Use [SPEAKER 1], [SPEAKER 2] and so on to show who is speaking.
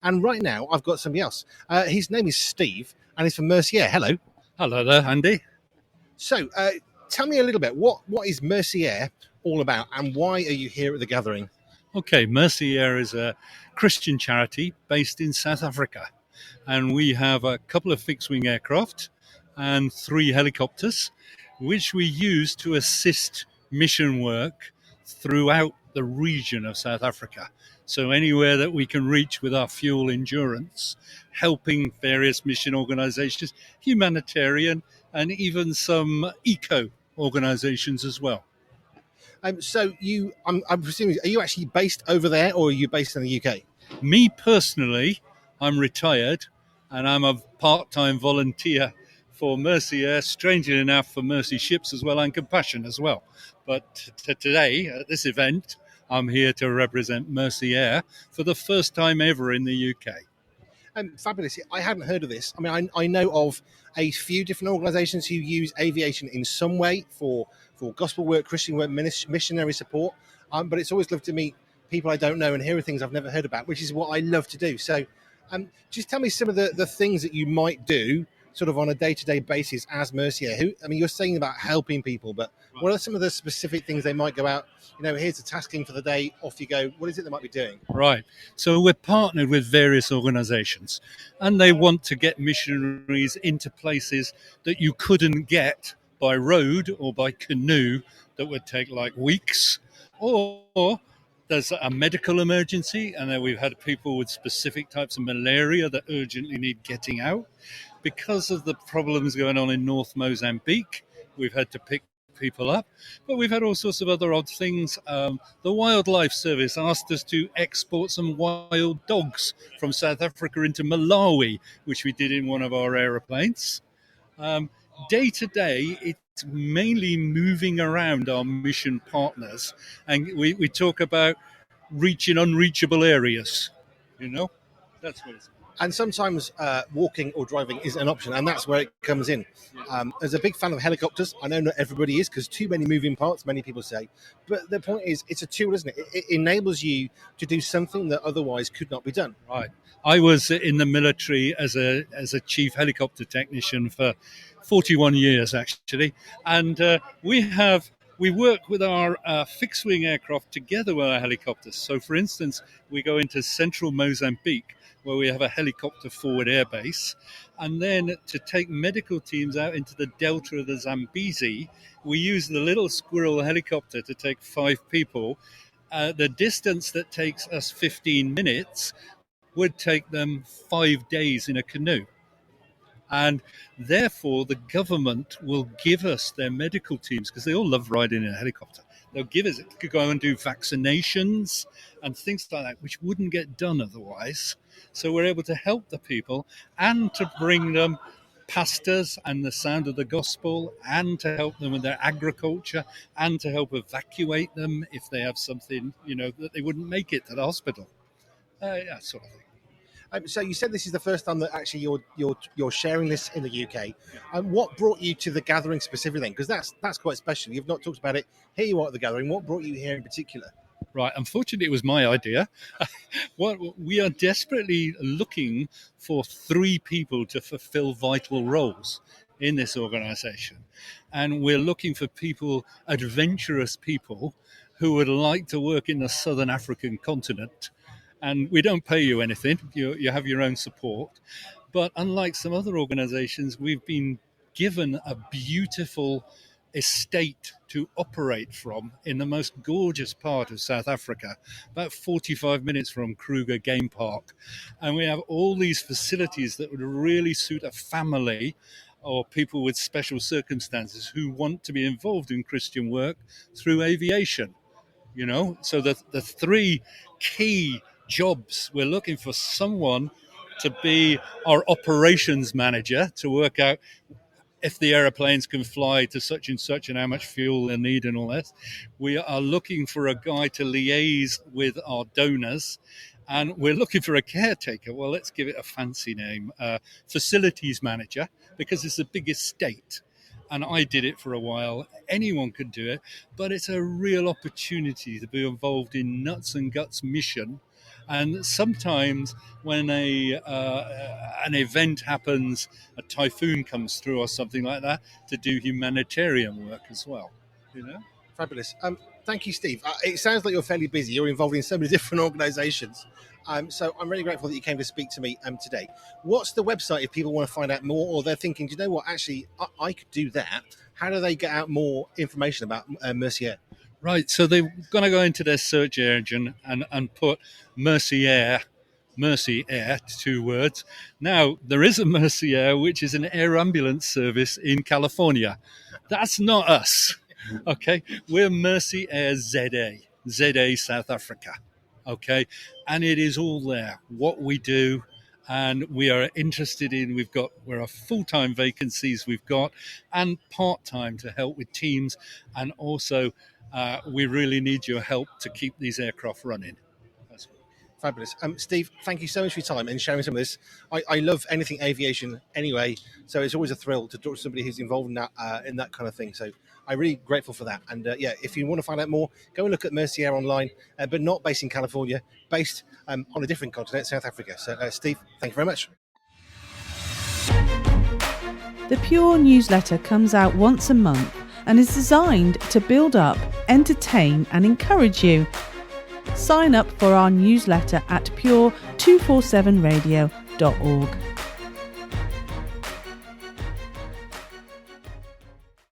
[SPEAKER 1] And right now, I've got somebody else. His name is Steve, and he's from Mercier. Hello.
[SPEAKER 2] Hello there, Andy.
[SPEAKER 1] So, tell me a little bit. What is Mercier all about, and why are you here at the gathering?
[SPEAKER 2] Okay, Mercier is a Christian charity based in South Africa, and we have a couple of fixed-wing aircraft and 3 helicopters, which we use to assist mission work throughout the region of South Africa. So anywhere that we can reach with our fuel endurance, helping various mission organizations, humanitarian, and even some eco organizations as well.
[SPEAKER 1] So, I'm presuming, are you actually based over there, or are you based in the UK?
[SPEAKER 2] Me personally, I'm retired and I'm a part-time volunteer for Mercier, strangely enough for Mercy Ships as well and Compassion as well. But today, at this event, I'm here to represent Mercier for the first time ever in the UK.
[SPEAKER 1] Fabulous. I hadn't heard of this. I mean, I know of a few different organisations who use aviation in some way for gospel work, Christian work, missionary support. But it's always lovely to meet people I don't know and hear things I've never heard about, which is what I love to do. So just tell me some of the things that you might do sort of on a day-to-day basis as Mercier. You're saying about helping people, but what are some of the specific things they might go out, here's the tasking for the day, off you go. What is it they might be doing?
[SPEAKER 2] Right. So we're partnered with various organizations, and they want to get missionaries into places that you couldn't get by road or by canoe that would take like weeks, or there's a medical emergency, and then we've had people with specific types of malaria that urgently need getting out. Because of the problems going on in North Mozambique, we've had to pick people up, but we've had all sorts of other odd things. The Wildlife Service asked us to export some wild dogs from South Africa into Malawi, which we did in one of our aeroplanes. Day to day, it's mainly moving around our mission partners, and we talk about reaching unreachable areas. That's what it's about.
[SPEAKER 1] And sometimes walking or driving is an option, and that's where it comes in. As a big fan of helicopters, I know not everybody is, because too many moving parts, many people say. But the point is, it's a tool, isn't it? It enables you to do something that otherwise could not be done.
[SPEAKER 2] Right. I was in the military as a chief helicopter technician for 41 years, actually. And we work with our fixed-wing aircraft together with our helicopters. So, for instance, we go into central Mozambique, where we have a helicopter forward air base. And then to take medical teams out into the delta of the Zambezi, we use the little Squirrel helicopter to take 5 people. The distance that takes us 15 minutes would take them 5 days in a canoe. And therefore, the government will give us their medical teams, because they all love riding in a helicopter. They'll give us it to go and do vaccinations and things like that, which wouldn't get done otherwise. So we're able to help the people and to bring them pastors and the sound of the gospel, and to help them with their agriculture, and to help evacuate them if they have something, that they wouldn't make it to the hospital. Yeah, sort of thing.
[SPEAKER 1] So you said this is the first time that actually you're sharing this in the UK. What brought you to the gathering specifically? Because that's quite special. You've not talked about it. Here you are at the gathering. What brought you here in particular?
[SPEAKER 2] Right. Unfortunately, it was my idea. We are desperately looking for 3 people to fulfill vital roles in this organization. And we're looking for people, adventurous people, who would like to work in the Southern African continent. And we don't pay you anything. You have your own support. But unlike some other organizations, we've been given a beautiful estate to operate from in the most gorgeous part of South Africa, about 45 minutes from Kruger Game Park. And we have all these facilities that would really suit a family or people with special circumstances who want to be involved in Christian work through aviation. So the 3 key jobs, we're looking for someone to be our operations manager, to work out if the aeroplanes can fly to such and such and how much fuel they need and all that. We are looking for a guy to liaise with our donors, and we're looking for a caretaker. Well, let's give it a fancy name, facilities manager, because it's a big estate. And I did it for a while. Anyone could do it, but it's a real opportunity to be involved in nuts and guts mission And sometimes when an event happens, a typhoon comes through or something like that, to do humanitarian work as well.
[SPEAKER 1] Fabulous. Thank you, Steve. It sounds like you're fairly busy. You're involved in so many different organisations. So I'm really grateful that you came to speak to me today. What's the website if people want to find out more, or they're thinking, do you know what, actually, I could do that? How do they get out more information about Mercier?
[SPEAKER 2] Right, so they're going to go into their search engine and put Mercier, 2 words. Now, there is a Mercier, which is an air ambulance service in California. That's not us, okay? We're Mercier ZA, South Africa, okay? And it is all there, what we do, and we are interested in, we're a full-time vacancies we've got, and part-time to help with teams, and also we really need your help to keep these aircraft running.
[SPEAKER 1] Fabulous. Steve, thank you so much for your time and sharing some of this. I love anything aviation anyway, so it's always a thrill to talk to somebody who's involved in that kind of thing. So I'm really grateful for that. And if you want to find out more, go and look at Mercier online, but not based in California, based on a different continent, South Africa. So Steve, thank you very much.
[SPEAKER 3] The Pure newsletter comes out once a month and is designed to build up, entertain and encourage you. Sign up for our newsletter at pure247radio.org.